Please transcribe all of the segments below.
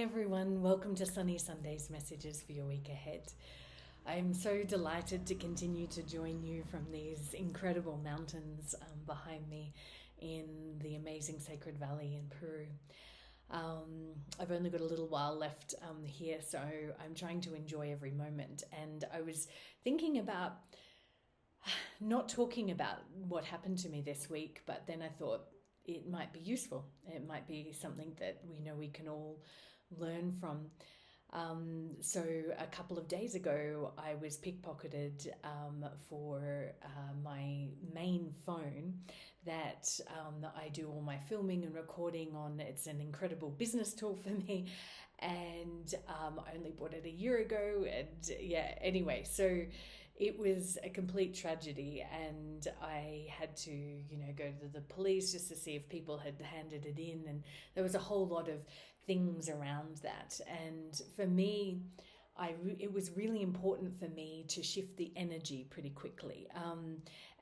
everyone, welcome to Sunny Sundays messages for your week ahead. I'm so delighted to continue to join you from these incredible mountains behind me in the amazing Sacred Valley in Peru. I've only got a little while left here, so I'm trying to enjoy every moment. And I was thinking about not talking about what happened to me this week, but then I thought it might be useful. It might be something that we know we can all learn from. So a couple of days ago, I was pickpocketed for my main phone that I do all my filming and recording on. It's an incredible business tool for me, and I only bought it a year ago. And yeah, anyway, so it was a complete tragedy, and I had to, go to the police just to see if people had handed it in, and there was a whole lot of things around that. And for me, it was really important for me to shift the energy pretty quickly.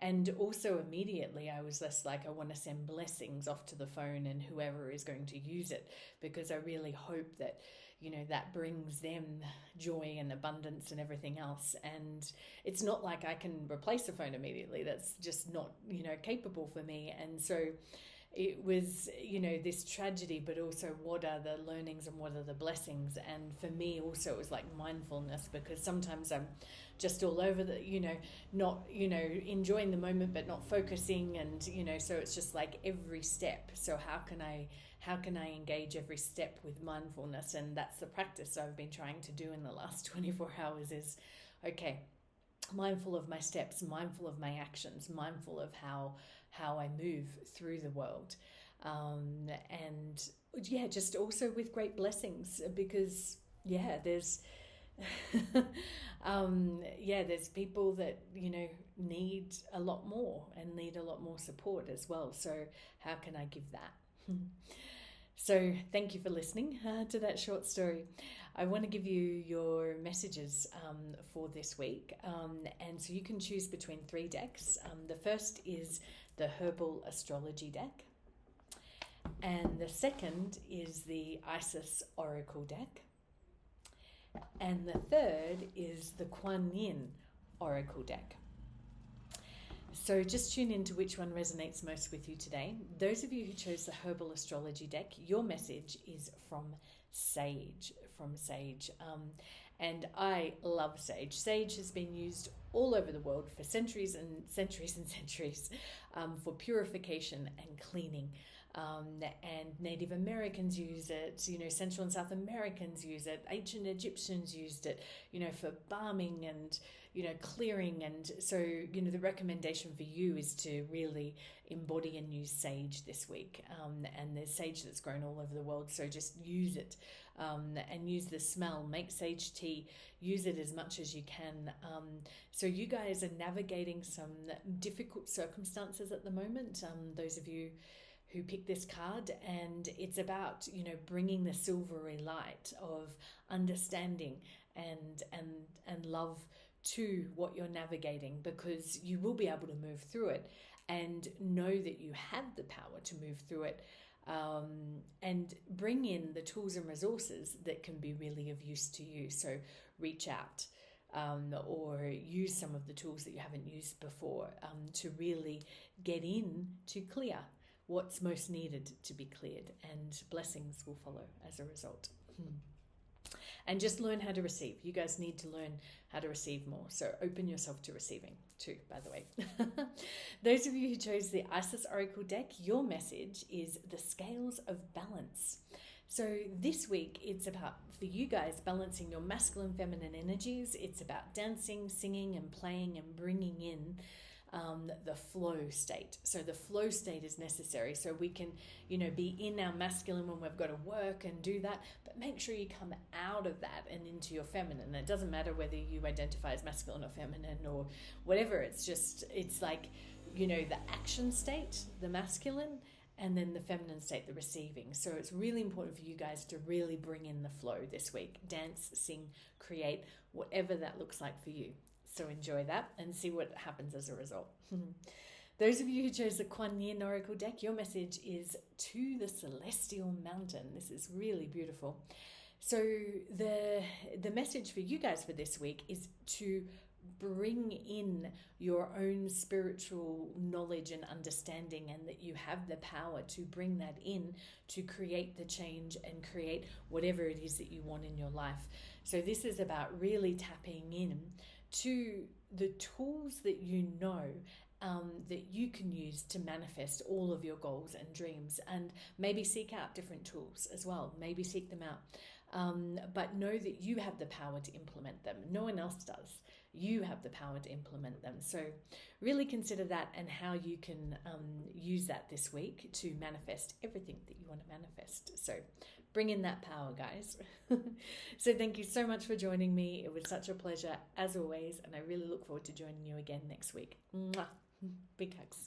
And also immediately I was less like, I want to send blessings off to the phone and whoever is going to use it, because I really hope that, that brings them joy and abundance and everything else. And it's not like I can replace a phone immediately. That's just not, capable for me. And so it was, this tragedy, but also what are the learnings and what are the blessings? And for me also, it was like mindfulness, because sometimes I'm just all over the, not, enjoying the moment, but not focusing. And, so it's just like every step. So how can I engage every step with mindfulness? And that's the practice I've been trying to do in the last 24 hours is, okay, mindful of my steps, mindful of my actions, mindful of how I move through the world. And yeah, just also with great blessings, because there's there's people that, need a lot more and need a lot more support as well. So how can I give that? So thank you for listening to that short story. I want to give you your messages for this week. And so you can choose between 3 decks. The first is the Herbal Astrology deck. And the second is the Isis Oracle deck. And the third is the Kuan Yin Oracle deck. So just tune into which one resonates most with you today. Those of you who chose the Herbal Astrology deck, your message is from Sage. And I love Sage. Sage has been used all over the world for centuries and centuries and centuries for purification and cleaning. And Native Americans use it, Central and South Americans use it, ancient Egyptians used it, for balming and, clearing. And so, the recommendation for you is to really embody and use sage this week. And there's sage that's grown all over the world, so just use it and use the smell. Make sage tea, use it as much as you can. So you guys are navigating some difficult circumstances at the moment, those of you who picked this card, and it's about, bringing the silvery light of understanding and love to what you're navigating, because you will be able to move through it and know that you have the power to move through it, and bring in the tools and resources that can be really of use to you. So reach out or use some of the tools that you haven't used before to really get in to clear what's most needed to be cleared, and blessings will follow as a result. And just learn how to receive. You guys need to learn how to receive more. So open yourself to receiving too, by the way. Those of you who chose the Isis Oracle deck, your message is the Scales of Balance. So this week, it's about, for you guys, balancing your masculine, feminine energies. It's about dancing, singing, and playing and bringing in the flow state. So the flow state is necessary so we can, be in our masculine when we've got to work and do that, but make sure you come out of that and into your feminine. It doesn't matter whether you identify as masculine or feminine or whatever. It's like, the action state, the masculine, and then the feminine state, the receiving. So it's really important for you guys to really bring in the flow this week. Dance, sing, create, whatever that looks like for you. So enjoy that and see what happens as a result. Those of you who chose the Kuan Yin Oracle deck, your message is to the Celestial Mountain. This is really beautiful. So the message for you guys for this week is to bring in your own spiritual knowledge and understanding, and that you have the power to bring that in to create the change and create whatever it is that you want in your life. So this is about really tapping in to the tools that you know that you can use to manifest all of your goals and dreams, and maybe seek out different tools as well. Maybe seek them out. But know that you have the power to implement them. No one else does. You have the power to implement them. So really consider that and how you can use that this week to manifest everything that you want to manifest. So bring in that power, guys. So thank you so much for joining me. It was such a pleasure as always, and I really look forward to joining you again next week. Mwah. Big hugs.